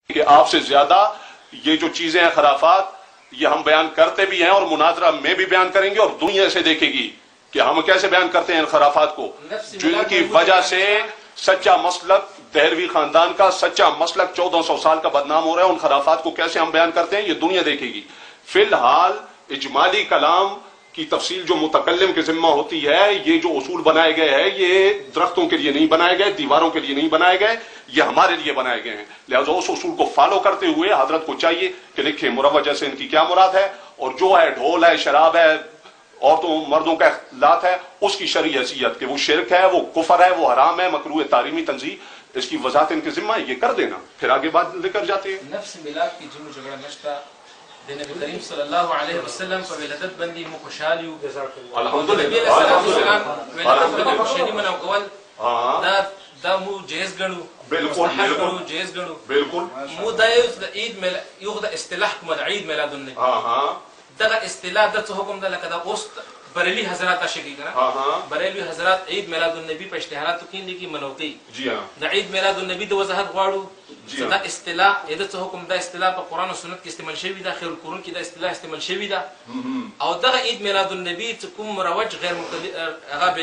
کہ آپ سے زیادہ یہ جو چیزیں ہیں خرافات یہ ہم بیان کرتے بھی ہیں اور مناظرہ میں بھی بیان کریں گے اور دنیا سے دیکھے گی کہ ہم کیسے بیان کرتے ہیں ان خرافات کو، جن کی وجہ سے سچا مسلک دہلوی خاندان کا سچا مسلک 1400 سال کا بدنام ہو رہا ہے۔ ان خرافات کو کیسے ہم بیان کرتے ہیں یہ دنیا دیکھے گی۔ فی الحال اجمالی کلام کی تفصیل جو متکلم کے ذمہ ہوتی ہے، یہ جو اصول بنائے گئے ہیں یہ درختوں کے لیے نہیں بنائے گئے، دیواروں کے لیے نہیں بنائے گئے، یہ ہمارے لیے بنائے گئے ہیں۔ لہذا اس اصول کو فالو کرتے ہوئے حضرت کو چاہیے کہ لکھیں مروجہ سے ان کی کیا مراد ہے، اور جو ہے ڈھول ہے، شراب ہے، عورتوں مردوں کا اختلاط ہے، اس کی شرعی حیثیت کہ وہ شرک ہے، وہ کفر ہے، وہ حرام ہے، مکروہ تحریمی تنزیہ، اس کی وضاحت ان کے ذمہ ہے، یہ کر دینا، پھر آگے بات لے کر جاتے ہیں۔ نفس ملاک کی جنو جھگڑا نشتا دے نبی کریم صلی اللہ علیہ وسلم پر ولادت بندی مو خوشحالیو الحمدللہ ولادت بندی خوشحالی مناو کول دا مو جیز گنو بالکل جیز گنو بالکل مو دا عید یو دا اصطلاح کما دا عید میلاد النبی دا اصطلاح دا حکم دا لکه دا اوس بریلی حضرات شکی کنا بریلی حضرات عید میلاد النبی پر اشتہارات کین لکی منوتی دا عید میلاد النبی دا وضاحت غواړو دا اصطلاح ایدت حکم دا اصطلاح پا قرآن و سنت کی استعمال شوی دا، خیر القرون کی دا اصطلاح استعمال شوی دا، او دا عید میلاد النبی کم مروج غیر اغاب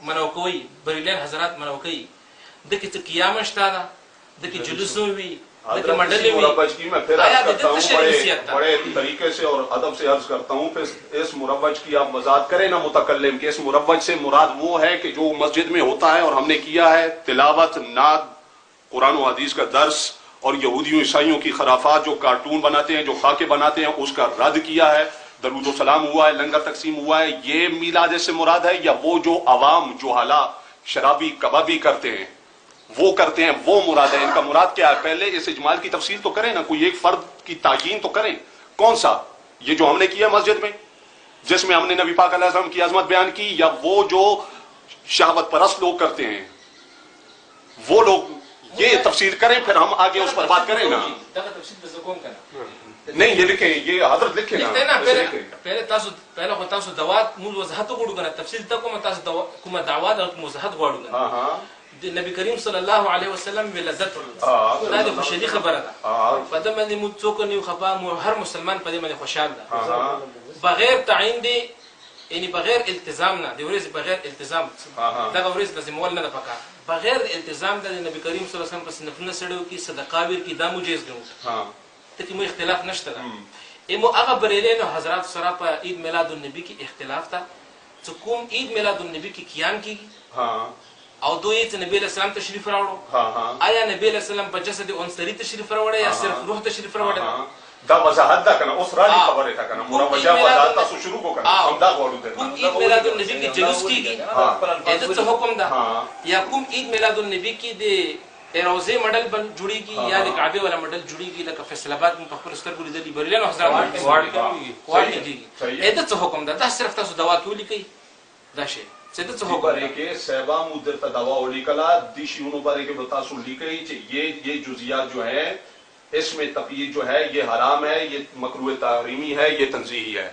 منوکوی بریلین حضرات منوکی دا کی قیام شتا دا دا کی جلسوں بھی مروج کی میں پھر عرض کرتا ہوں بڑے طریقے سے اور ادب سے عرض کرتا ہوں، پھر اس مروج کی آپ وضاحت کریں نا متکلم کہ اس مروج سے مراد وہ ہے کہ جو مسجد میں ہوتا ہے اور ہم نے کیا ہے تلاوت، نعت، قرآن و حدیث کا درس، اور یہودیوں عیسائیوں کی خرافات جو کارٹون بناتے ہیں، جو خاکے بناتے ہیں، اس کا رد کیا ہے، درود و سلام ہوا ہے، لنگر تقسیم ہوا ہے، یہ میلاد سے مراد ہے، یا وہ جو عوام جوہلا شرابی کبابی کرتے ہیں وہ کرتے ہیں وہ مراد ہے؟ ان کا مراد کیا ہے؟ پہلے اس اجمال کی تفصیل تو کریں نا، کوئی ایک فرد کی تعیین تو کریں، کون سا؟ یہ جو ہم نے کیا مسجد میں جس میں ہم نے نبی پاک علیہ السلام کی عظمت بیان کی، یا وہ جو شہوت پرست لوگ کرتے ہیں وہ لوگ؟ یہ تفصیل کریں پھر ہم آگے اس پر بات کریں نا۔ نہیں یہ لکھیں، یہ حضرت لکھیں نا پہلے خو تاسو دوات مو وضاحت غواړو کنه تفصیل تا کومه تاسو کومه دعوات او وضاحت غواړو کنه نبی کریم صلی الله علیه وسلم ولادت دا د خوشالي خبره ده، په دې باندې مو څوک نه خفا، مو هر مسلمان په دې باندې خوشحال ده بغیر تعین دی، یعنی بغیر التزام نه دی ورځ بغیر التزام دا ورځ د زمول نه پکا بغیر التزام د نبی کریم صلی الله علیه وسلم په نفل سره کی صدقه ور کی دا مجیز ګڼو ته کی مو اختلاف نشته ده ایمو هغه بریلین حضرات سره په عید میلاد النبی کی اختلاف تا چې کوم عید میلاد النبی کی قیام کیږي او دوی ته نبی علیہ السلام تشریف راوړو، آیا نبی علیہ السلام په جسد انصری تشریف راوړی یا صرف روح تشریف راوړی؟ دا وضاحت دا کنه اوس راځي خبره تا کنه مروجه وضاحت تاسو شروع کو کنه هم دا غواړو ته کوم عید میلاد النبی کی جلوس کیږي ایدت څه حکم ده، یا کوم عید میلاد النبی کی د روزه ماډل بن جوړیږي یا د کعبه والا ماډل جوړیږي لکه فیصل آباد په خپل سترګو لیدلې بریلین حضرات واړي ایدت څه حکم ده؟ دا صرف تاسو دوا کې ولیکئ دا شی سیدت څه حکم ده کې سیبا مدر ته دوا ولیکلا دیشیونو باندې کې تاسو لیکئ چې یہ جزئیات جو ہیں اس میں تقیید جو ہے یہ حرام ہے، یہ مکروہ تحریمی ہے، یہ تنزیہی ہے،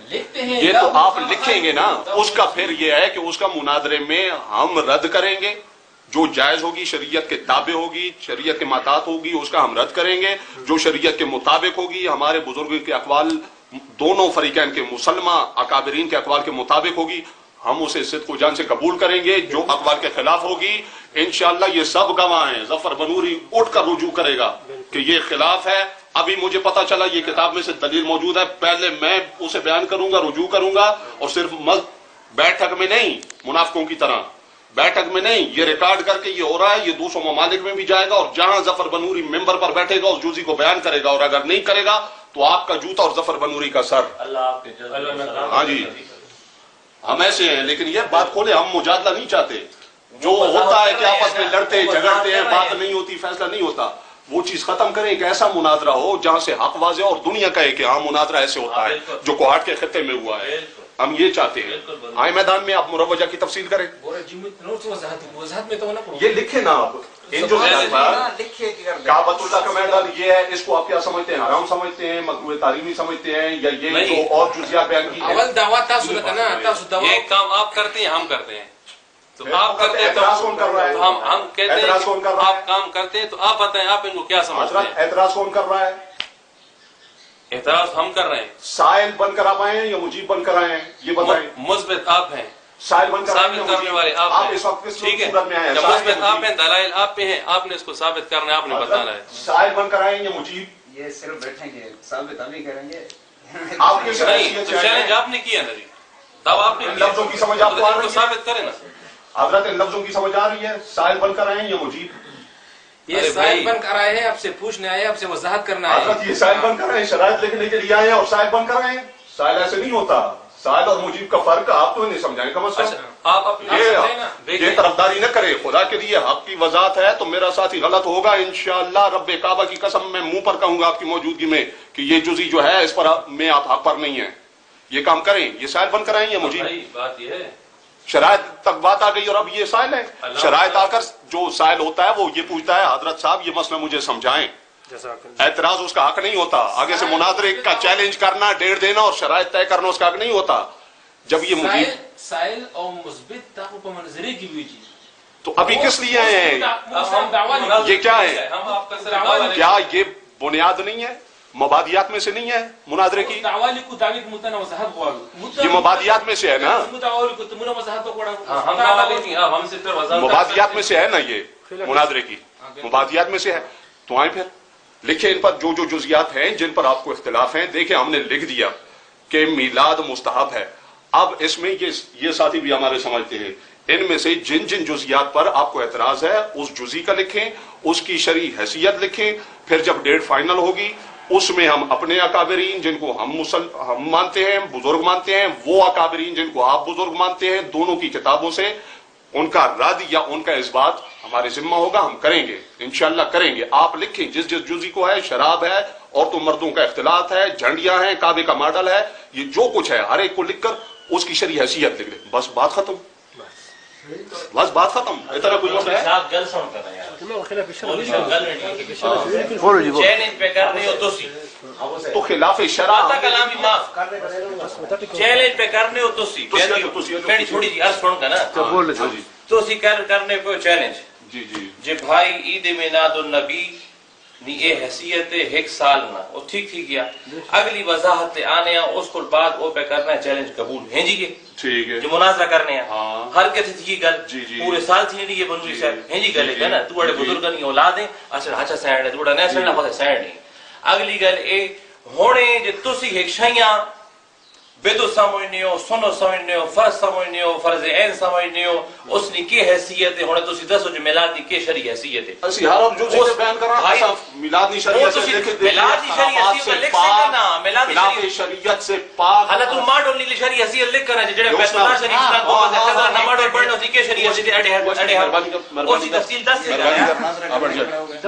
یہ تو آپ لکھیں گے نا، اس کا پھر یہ ہے کہ اس کا مناظرے میں ہم رد کریں گے، جو جائز ہوگی شریعت کے تابع ہوگی، شریعت کے ماتحت ہوگی اس کا ہم رد کریں گے، جو شریعت کے مطابق ہوگی ہمارے بزرگوں کے اقوال دونوں فریقین کے مسلمہ اکابرین کے اقوال کے مطابق ہوگی ہم اسے صدق و جان سے قبول کریں گے، جو اقوال کے خلاف ہوگی انشاءاللہ یہ سب گواہ ہیں، ظفر بنوری اٹھ کر رجوع کرے گا کہ یہ خلاف ہے، ابھی مجھے پتا چلا یہ کتاب میں سے دلیل موجود ہے، پہلے میں اسے بیان کروں گا، رجوع کروں گا، اور صرف بیٹھک میں نہیں، منافقوں کی طرح بیٹھک میں نہیں، یہ ریکارڈ کر کے یہ ہو رہا ہے، یہ 200 ممالک میں بھی جائے گا، اور جہاں ظفر بنوری ممبر پر بیٹھے گا اس جزئی کو بیان کرے گا، اور اگر نہیں کرے گا تو آپ کا جوتا اور ظفر بنوری کا سر۔ ہاں جی ہم ایسے ہیں، لیکن یہ بات کھولے، ہم مجادلہ نہیں چاہتے، جو ہوتا ہے کہ آپس میں لڑتے جھگڑتے ہیں، بات نہیں ہوتی، فیصلہ نہیں ہوتا، وہ چیز ختم کریں، ایک ایسا مناظرہ ہو جہاں سے حق واضح اور دنیا کہے کہ ہاں مناظرہ ایسے ہوتا ہے جو کوہاٹ کے خطے میں ہوا ہے، ہم یہ چاہتے ہیں۔ آئے میدان میں آپ مروجہ کی تفصیل کریں، یہ لکھیں نا آپ، ان جو کعبۃ اللہ کا میدان یہ ہے، اس کو آپ کیا سمجھتے ہیں؟ حرام سمجھتے ہیں، مکروہ تحریمی سمجھتے ہیں، یا یہ جو اور جزیات بیان کی ہیں؟ اول دعوات تاسو لکنا تاسو دعوات یہ کام آپ کرتے ہیں ہم کرتے ہیں، تو آپ کرتے ہیں اعتراض کون کر رہا ہے؟ ہم کہتے ہیں اعتراض کون کر رہا ہے؟ آپ کام کرتے ہیں تو آپ بتائیں آپ ان کو کیا سمجھتے ہیں؟ اعتراض کون کر رہا ہے؟ اعتراض ہم کر رہے ہیں. سائل بن کر آپ آئے ہیں یا مجیب بن کر آئے ہیں یہ بتائیں. مثبت آپ ہیں, سائل بن کر ثابت کرنے والے آپ ہیں. اس وقت کس ٹھیک ہے, صورت میں آئے ہیں؟ جب مثبت آپ ہیں, دلائل آپ پہ ہیں, آپ نے اس کو ثابت کرنا ہے, آپ نے بتانا ہے. سائل بن کر آئے ہیں یا مجیب؟ یہ صرف بیٹھیں گے, ثابت ہم ہی کریں گے. آپ کے نہیں, چیلنج آپ نے کیا نا جی, تب آپ نے لفظوں کی سمجھ آپ کو آ رہی ہے؟ ثابت کریں نا حضرت, ان لفظوں کی سمجھ آ رہی ہے؟ سائل بن کر آئے ہیں یا مجیب؟ یہ سائل بن کر آئے ہیں, آپ سے پوچھنے آئے, آپ سے وضاحت کرنا ہے. حضرت یہ سائل بن کر آئے ہیں, شرائط لکھنے کے لیے آئے ہیں اور سائل بن کر آئے ہیں. سائل ایسے نہیں ہوتا, سائل اور مجیب کا فرق آپ تو نہیں سمجھائیں کم از کم. آپ اپنے یہ طرفداری نہ کرے, خدا کے لیے حق کی وضاحت ہے تو میرا ساتھی غلط ہوگا انشاءاللہ. رب کعبہ کی قسم میں منہ پر کہوں گا آپ کی موجودگی میں کہ یہ جزی جو ہے اس پر میں آپ حق پر نہیں ہیں. یہ کام کریں, یہ سائل بن کر آئیں یا مجیب؟ بات یہ ہے شرائط تک بات آ گئی اور اب یہ سائل ہے. شرائط آ کر جو سائل ہوتا ہے وہ یہ پوچھتا ہے حضرت صاحب یہ مسئلہ مجھے سمجھائیں. اعتراض اس کا حق نہیں ہوتا, آگے سے مناظرے کا چیلنج کرنا, ڈیڑھ دینا اور شرائط طے کرنا اس کا حق نہیں ہوتا. جب یہ مجیب سائل اور مثبت تاکو پر منظری کی بیجی تو ابھی کس لیے آئے ہیں؟ یہ کیا ہے؟ کیا یہ بنیاد نہیں ہے, مبادیات میں سے نہیں ہے مناظرے کی؟ یہ مبادیات میں سے ہے نا, مبادیات میں سے ہے نا, یہ مناظرے کی مبادیات میں سے ہے. تو آئیں پھر لکھیں ان پر جو جو جزیات ہیں جن پر آپ کو اختلاف ہیں. دیکھیں ہم نے لکھ دیا کہ میلاد مستحب ہے. اب اس میں یہ ساتھی بھی ہمارے سمجھتے ہیں, ان میں سے جن جن جزیات پر آپ کو اعتراض ہے اس جزی کا لکھیں, اس کی شرعی حیثیت لکھیں. پھر جب ڈیٹ فائنل ہوگی اس میں ہم اپنے اکابرین جن کو ہم مانتے ہیں, بزرگ مانتے ہیں, وہ اکابرین جن کو آپ بزرگ مانتے ہیں, دونوں کی کتابوں سے ان کا رد یا ان کا اثبات ہمارے ذمہ ہوگا, ہم کریں گے انشاءاللہ کریں گے. آپ لکھیں جس جس جزی کو ہے, شراب ہے, عورتوں مردوں کا اختلاط ہے, جھنڈیاں ہیں, کعبے کا ماڈل ہے, یہ جو کچھ ہے ہر ایک کو لکھ کر اس کی شرعی حیثیت لکھ لیں. بس بات ختم, بس بات ختم. اتنا کوئی مسئلہ ہے؟ تو خلاف شرع چیلنج پہ کرنے ہو تھوڑی جی عرض سن کا نا تو کرنے پہ چیلنج جی جی جی بھائی عید میلاد النبی نی اے حیثیت ایک سال نہ وہ ٹھیک تھی گیا. اگلی وضاحت آنے اس کو بعد وہ پہ کرنا ہے چیلنج قبول ہیں جی کے ٹھیک ہے جو مناظرہ کرنے ہیں ہر کہتے تھی گل پورے سال تھی نہیں یہ بنوی صاحب ہیں جی گل ہے نا تو بڑے بزرگ نہیں اولاد ہیں اچھا اچھا سینڈ ہے تو بڑا نیا سینڈ نہ سینڈ نہیں. اگلی گل اے ہونے جو تسی ایک شیاں بدو سمجھنے ہو, سنو سمجھنے ہو, فرض سمجھنے ہو, فرض عین سمجھنے ہو, اس نے کی حیثیت ہے ہونے تسی دسو جو میلاد کی کی شرعی حیثیت ہے. اسی ہر اب جو سے بیان کر رہا ہے میلاد کی شریعت سے دیکھیں میلاد کی شریعت سے لکھ سکنا میلاد کی شریعت سے پاک حالت ماڈل نیلی شریعت حیثیت لکھ کرنا جڑے بیت اللہ شریف کا کو قضا نہ ماڈل پڑھنا تھی کی شریعت سے اڑے اڑے تفصیل 10 سے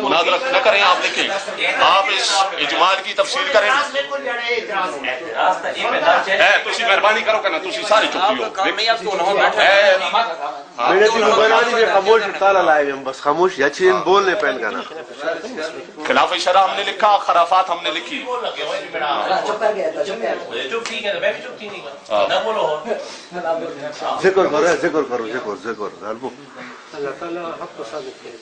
مناظرہ نہ کریں, آپ لکھیں, آپ اس اجمال کی تفصیل کریں. تسی مہربانی کرو کہ نا تسی سارے چپی ہو میں نے تینوں بنا دی خاموش تالا لائے ہم بس خاموش یا چین بولنے پہن کا نا. خلاف شرع ہم نے لکھا, خرافات ہم نے لکھی. ذکر کرو ذکر کرو ذکر اللہ تعالیٰ حق کو ثابت کرے.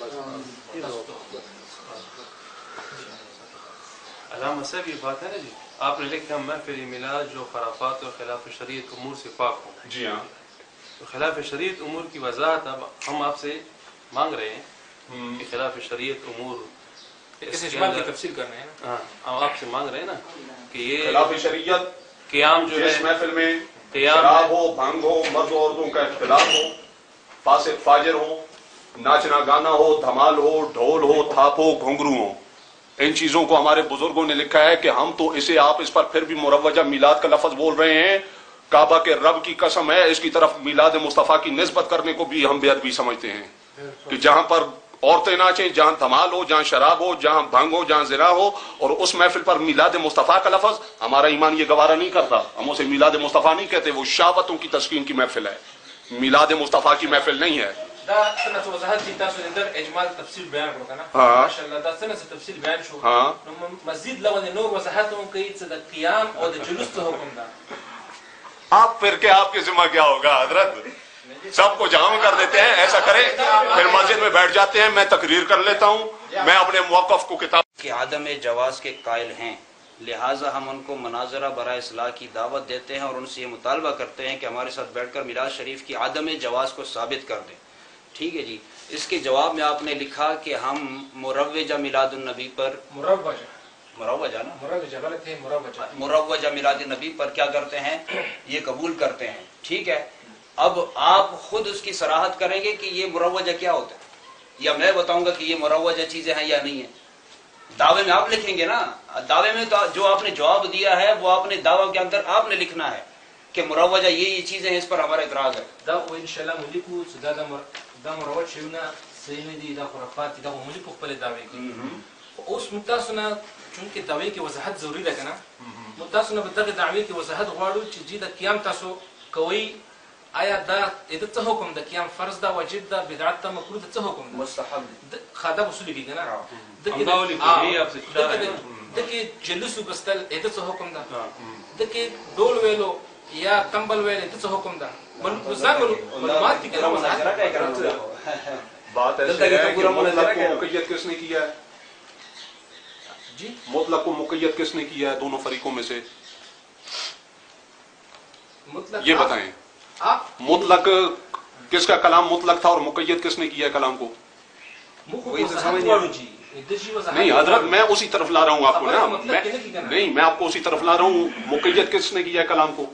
علامہ صاحب یہ بات ہے نا جی, آپ نے لکھا محفل میلاد جو خرافات اور خلاف شریعت امور سے پاک ہوں. جی ہاں, تو خلاف شریعت امور کی وضاحت اب ہم آپ سے مانگ رہے ہیں کہ خلاف شریعت امور اس اجمال کی تفصیل کرنا ہے نا. ہاں ہم آپ سے مانگ رہے ہیں نا کہ یہ خلاف شریعت قیام جو ہے جس محفل میں قیام شراب ہو, بھنگ ہو, مرد و عورتوں کا اختلاف ہو, فاسق فاجر ہو, ناچنا گانا ہو, دھمال ہو, ڈھول ہو, تھاپ ہو, گھنگرو ہو, ان چیزوں کو ہمارے بزرگوں نے لکھا ہے کہ ہم تو اسے آپ اس پر پھر بھی مروجہ میلاد کا لفظ بول رہے ہیں. کعبہ کے رب کی قسم ہے اس کی طرف میلاد مصطفیٰ کی نسبت کرنے کو بھی ہم بے ادبی سمجھتے ہیں کہ جہاں پر عورتیں ناچیں, جہاں دھمال ہو, جہاں شراب ہو, جہاں بھنگ ہو, جہاں زنا ہو, اور اس محفل پر میلاد مصطفیٰ کا لفظ, ہمارا ایمان یہ گوارا نہیں کرتا. ہم اسے میلاد مصطفیٰ نہیں کہتے, وہ شہوتوں کی تسکین کی محفل ہے, میلاد مصطفیٰ کی محفل نہیں ہے. دا سنة وضاحت کی تاسو اندر اجمال تفصیل بیان کرو کنا ماشاءاللہ دا سنة تفصیل بیان شو مزید لو نور وضاحتوں کئی صدا قیام اور جلوس تو حکم دا. آپ پھر کے آپ کے ذمہ کیا ہوگا حضرت, سب کو جام کر دیتے ہیں. ایسا کریں پھر مسجد میں بیٹھ جاتے ہیں, میں تقریر کر لیتا ہوں. میں اپنے موقف کو کتاب کہ عدم جواز کے قائل ہیں, لہٰذا ہم ان کو مناظرہ برائے اصلاح کی دعوت دیتے ہیں اور ان سے یہ مطالبہ کرتے ہیں کہ ہمارے ساتھ بیٹھ کر میلاد شریف کی عدم جواز کو ثابت کر دیں. ٹھیک ہے جی. اس کے جواب میں آپ نے لکھا کہ ہم مروجہ میلاد النبی پر مروجہ میلاد النبی پر کیا کرتے ہیں, یہ قبول کرتے ہیں. ٹھیک ہے. اب آپ خود اس کی صراحت کریں گے کہ یہ مروجہ کیا ہوتا ہے, یا میں بتاؤں گا کہ یہ مروجہ چیزیں ہیں یا نہیں ہیں. دعوے میں آپ لکھیں گے نا. دعوے میں تو جو آپ نے جواب دیا ہے وہ آپ نے دعوے کے اندر آپ نے لکھنا ہے کہ مروجہ یہ چیزیں ہیں, اس پر ہمارا اعتراض ہے. دا مروج شیونه صحیح نه دي, دا خرافات دي, دا مولي په خپل دعوی کوي. اوس متاسو نه چونکه دعوی کې وضاحت ضروری ده کنه, متاسو نه په دغه دعوی کې وضاحت غواړو چې جی د قیام تاسو کوي, آیا دا د څه حکم د قیام فرض ده, واجب ده, بدعت ده, مکروه ده, څه حکم ده, مستحب ده خاطب اصول کې کنه. دغه جلوس وبستل د څه حکم ده, دغه ډول ویلو یا تمبل ویل د څه حکم ده. معلومات کی بات ایسے ہے کہ مطلق کو مقید کس نے کیا ہے, جی مطلق کو مقید کس نے کیا ہے دونوں فریقوں میں سے, یہ بتائیں. مطلق کس کا کلام مطلق تھا اور مقید کس نے کیا ہے کلام کو؟ نہیں حضرت, میں اسی طرف لا رہا ہوں آپ کو نا, نہیں میں آپ کو اسی طرف لا رہا ہوں. مقید کس نے کیا ہے کلام کو؟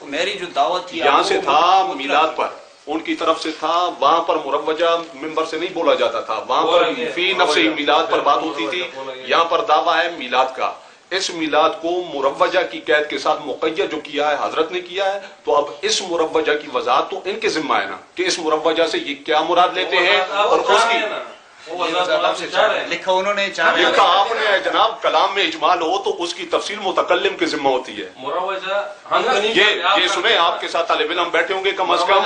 میری جو دعوت تھی یہاں سے تھا میلاد پر, ان کی طرف سے تھا, وہاں پر مروجہ ممبر سے نہیں بولا جاتا تھا, وہاں پر فی نفس میلاد پر بات ہوتی تھی. یہاں پر دعویٰ ہے میلاد کا. اس میلاد کو مروجہ کی قید کے ساتھ مقید جو کیا ہے حضرت نے کیا ہے. تو اب اس مروجہ کی وضاحت تو ان کے ذمہ ہے نا کہ اس مروجہ سے یہ کیا مراد لیتے ہیں, اور اس کی لکھا انہوں نے لکھا آپ نے جناب. کلام میں اجمال ہو تو اس کی تفصیل متکلم کی ذمہ ہوتی ہے. یہ سنیں, آپ کے ساتھ طالب علم بیٹھے ہوں گے کم از کم,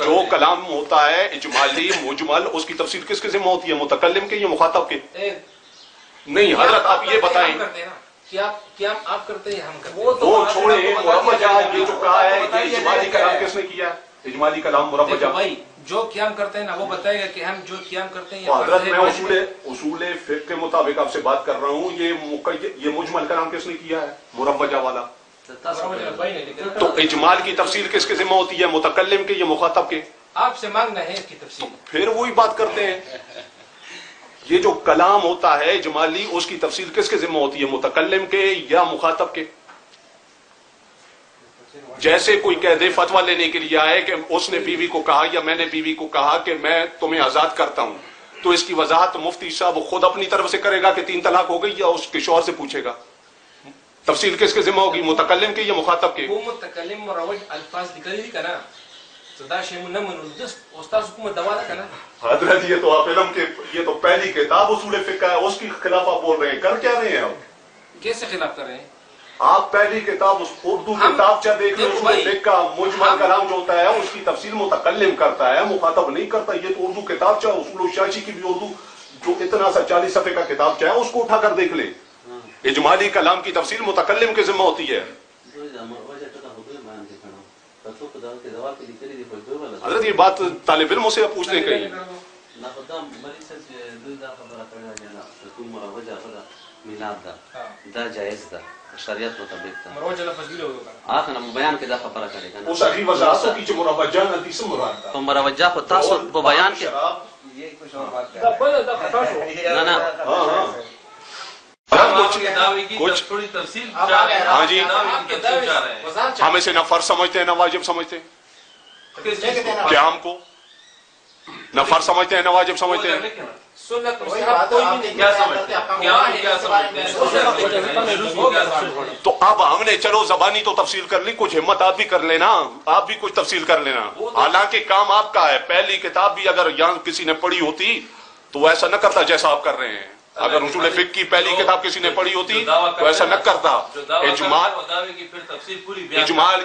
جو کلام ہوتا ہے اجمالی مجمل, اس کی تفصیل کس کی ذمہ ہوتی ہے, متکلم کے یا مخاطب کے؟ نہیں حضرت آپ یہ بتائیں. کیا آپ کرتے ہیں, ہم کرتے ہیں, وہ چھوڑیں. مروجہ یہ جو کہا ہے یہ اجمالی کلام کس نے کیا ہے, اجمالی کلام مروجہ جو قیام کرتے ہیں نا وہ بتائے گا کہ ہم جو قیام کرتے ہیں. حضرت میں اصول فقہ کے مطابق آپ سے بات کر رہا ہوں. یہ مجمل کلام کس نے کیا ہے, مروجہ والا؟ تو اجمال کی تفصیل کس کے ذمہ ہوتی ہے, متکلم کے یا مخاطب کے؟ آپ سے مانگنا ہے اس کی تفصیل. پھر وہی بات کرتے ہیں. یہ جو کلام ہوتا ہے اجمالی, اس کی تفصیل کس کے ذمہ ہوتی ہے, متکلم کے یا مخاطب کے؟ جیسے کوئی کہہ دے فتویٰ لینے کے لیے آئے کہ اس نے بیوی کو کہا یا میں نے بیوی کو کہا کہ میں تمہیں آزاد کرتا ہوں, تو اس کی وضاحت مفتی صاحب خود اپنی طرف سے کرے گا کہ 3 طلاق ہو گئی, یا اس کے شوہر سے پوچھے گا؟ تفصیل کس کے ذمہ ہوگی, متکلم کے یا مخاطب کے؟ وہ متکلم مروج الفاظ نکلی دی کنا, صدا شیء نہ من استاد حکومت دوا کنا. حضرت یہ تو آپ علم کے, یہ تو پہلی کتاب اصول فقہ ہے, اس کی خلاف آپ بول رہے ہیں. کر کیا رہے ہیں آپ, کیسے خلاف کر رہے ہیں آپ؟ پہلی کتاب اردو کتاب چاہ دیکھ لیں, اس میں فقہ کا مجمل کلام جو ہوتا ہے اس کی تفصیل متکلم کرتا ہے, مخاطب نہیں کرتا. یہ تو اردو کتاب چاہ, اصول الشاشی کی بھی اردو جو اتنا سا 40 صفحے کا کتاب چاہے اس کو اٹھا کر دیکھ لیں. اجمالی کلام کی تفصیل متکلم کے ذمہ ہوتی ہے. حضرت یہ بات طالب علموں سے پوچھتے ہیں کہیں. دا جائز دا شریعت مطابق دا مروج لفظ بھی ہوگا. آخر ہم بیان کے دا خبر کرے گا اس اخی وضاحتوں کی جو مروجہ نتی سے مراد دا تو مروجہ کو تاسو وہ بیان کے یہ کچھ اور بات کر نا نا کچھ تھوڑی تفصیل. ہاں جی, وضاحت ہم اسے نہ فرض سمجھتے ہیں نہ واجب سمجھتے ہیں. کیا ہم کو نہ فرض سمجھتے ہیں نہ واجب سمجھتے ہیں. سنت مستحب کوئی بھی نہیں. تو اب ہم نے چلو زبانی تو تفصیل کر لی, کچھ ہمت آپ بھی کر لینا, آپ بھی کچھ تفصیل کر لینا. حالانکہ کام آپ کا ہے. پہلی کتاب بھی اگر یہاں کسی نے پڑھی ہوتی تو ایسا نہ کرتا جیسا آپ کر رہے ہیں. اگر اصول فقہ کی پہلی کتاب کسی نے پڑھی ہوتی تو ایسا نہ کرتا. اجمال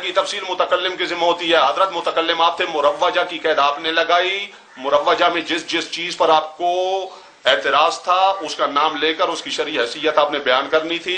کی تفصیل متکلم کی ذمہ ہوتی ہے. حضرت متکلم آپ تھے, مروجہ کی قید آپ نے لگائی. مروجہ میں جس چیز پر آپ کو اعتراض تھا اس کا نام لے کر اس کی شرعی حیثیت آپ نے بیان کرنی تھی.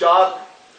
4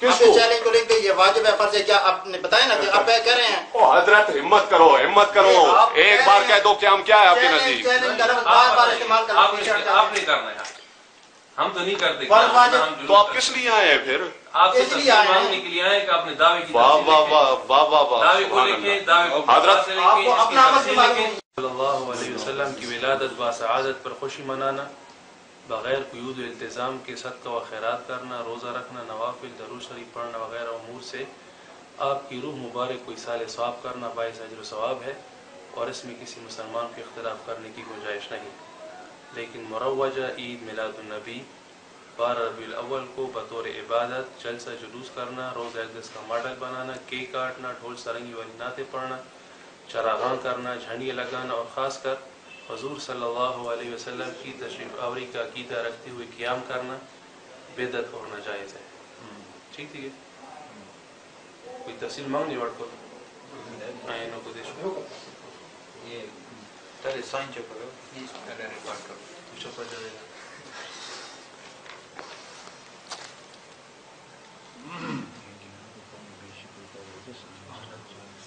کس کو چیلنج کو لیں گے یہ واجب ہے فرض ہے کیا آپ نے بتایا نا کہ آپ کہہ رہے ہیں او حضرت ہمت کرو ہمت کرو ایک بار کہہ دو قیام کیا ہے آپ کے نزدیک چیلنج کا لفظ بار بار استعمال کرنا آپ نہیں کرنا ہے ہم تو نہیں کرتے تو آپ کس لیے آئے ہیں پھر آپ سے تصدیق مانگنے کے لیے آئے کہ اپنے دعوے کی واہ واہ واہ واہ واہ واہ دعوے کو لکھیں دعوے کو حضرت صلی اللہ علیہ وسلم کی ولادت باسعادت پر خوشی منانا بغیر قیود و التزام کے صدقہ و خیرات کرنا روزہ رکھنا نوافل درود شریف پڑھنا وغیرہ امور سے آپ کی روح مبارک کو ایصال ثواب کرنا باعث اجر و ثواب ہے اور اس میں کسی مسلمان کو اختلاف کرنے کی گنجائش نہیں لیکن مروجہ عید میلاد النبی 12 ربیع الاول کو بطور عبادت جلسہ جلوس کرنا روزہ اقدس کا ماڈل بنانا کیک کاٹنا ڈھول سرنگی والی نعتیں پڑھنا چراغاں کرنا جھنڈیاں لگانا اور خاص کر حضور صلی اللہ علیہ وسلم کی تشریف آوری کا عقیدہ رکھتے ہوئے قیام کرنا بدعت اور ناجائز ہے ٹھیک ہے کوئی تفصیل مانگنی وڑ کو آئینوں کو دیشو یہ پہلے سائن چیک کرو پہلے ریکارڈ کرو چپا جائے گا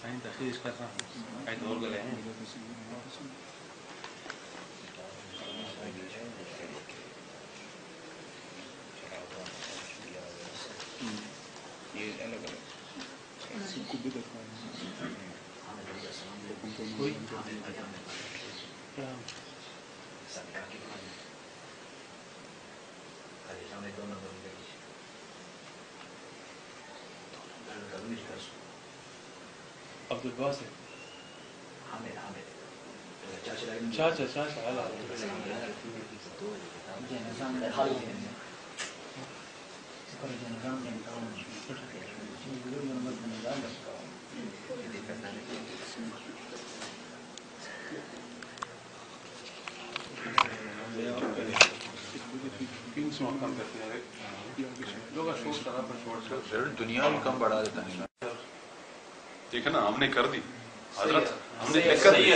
سائن تاخیر اس کا تھا آئیت اور گلے ہیں عبد الباسط چاچا دنیا بھی کم بڑھا دیتا نہیں ٹھیک ہے نا ہم نے کر دی حضرت ہم نے لکھ کر دی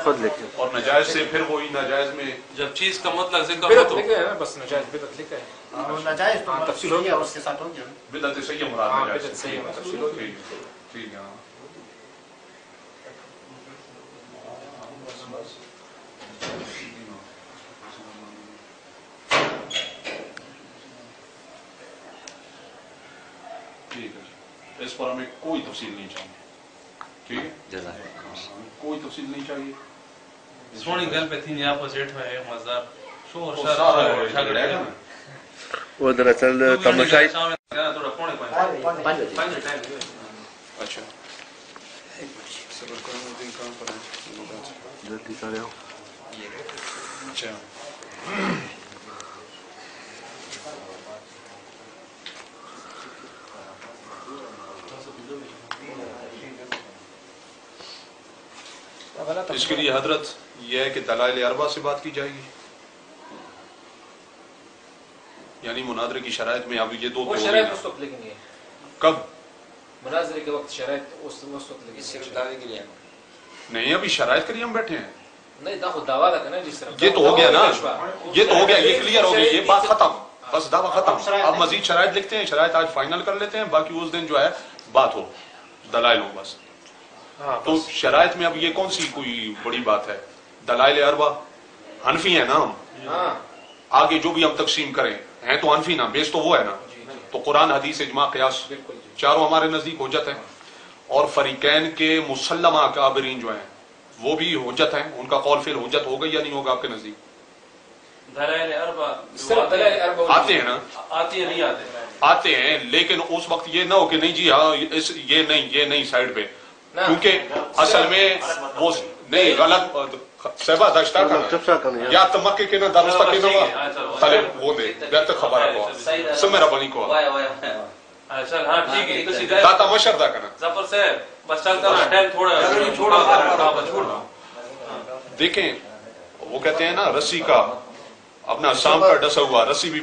خود لکھیں اور نجائز سے پھر وہی ناجائز میں جب چیز کا مطلب ذکر ہو تو بس نجائز بدعت لکھا ہے ناجائز تو تفصیل ہو گیا اور اس کے ساتھ ہو گیا بدعت صحیح مراد ناجائز بدعت صحیح تفصیل ہو گئی ٹھیک ہے ٹھیک ہے اس پر ہمیں کوئی تفصیل نہیں چاہیے ٹھیک ہے کوئی تفصیل نہیں چاہیے سونی گل پہ تھی آپ سیٹ میں ہے مزدار شور سارا جھگڑے نا وہ دراصل تماشائی تھوڑا پونے اچھا جلدی کرے ہو اچھا اس کے لیے حضرت یہ ہے کہ دلائل اربع سے بات کی جائے گی یعنی مناظرے کی شرائط میں اب یہ دو وہ شرائط اس وقت لکھیں گے کب مناظرے کے وقت شرائط اس وقت لکھیں گے صرف دعوے کے لیے نہیں ابھی شرائط کے لیے ہم بیٹھے ہیں نہیں دا خود دعویٰ لگا نا جس طرح یہ تو ہو گیا نا یہ تو ہو گیا یہ کلیئر ہو گیا یہ بات ختم بس دعویٰ ختم اب مزید شرائط لکھتے ہیں شرائط آج فائنل کر لیتے ہیں باقی اس دن جو ہے بات ہو دلائل ہو بس تو شرائط میں اب یہ کون سی کوئی بڑی بات ہے دلائل اربع حنفی ہیں نا ہم آگے جو بھی ہم تقسیم کریں ہیں تو حنفی نا بیس تو وہ ہے نا تو قرآن حدیث اجماع قیاس چاروں ہمارے نزدیک حجت ہیں اور فریقین کے مسلمہ کابرین جو ہیں وہ بھی حجت ہیں ان کا قول فعل حجت ہوگا یا نہیں ہوگا آپ کے نزدیک دلائل اربع آتے ہیں نا آتے ہیں نہیں آتے آتے ہیں لیکن اس وقت یہ نہ ہو کہ نہیں جی ہاں یہ نہیں سائیڈ پہ کیونکہ اصل میں وہ نہیں غلط صحبہ داشتہ کرنا یا تمکے کے نا دارستہ کے نا طالب وہ دے بیت خبر کو سمیرا بنی کو چل ہاں ٹھیک ہے تسی گئے داتا مشر دا کرنا ظفر صاحب بس چلتا رہا ٹائم چھوڑا دیکھیں وہ کہتے ہیں نا رسی کا اپنا سام پر ڈسا ہوا رسی بھی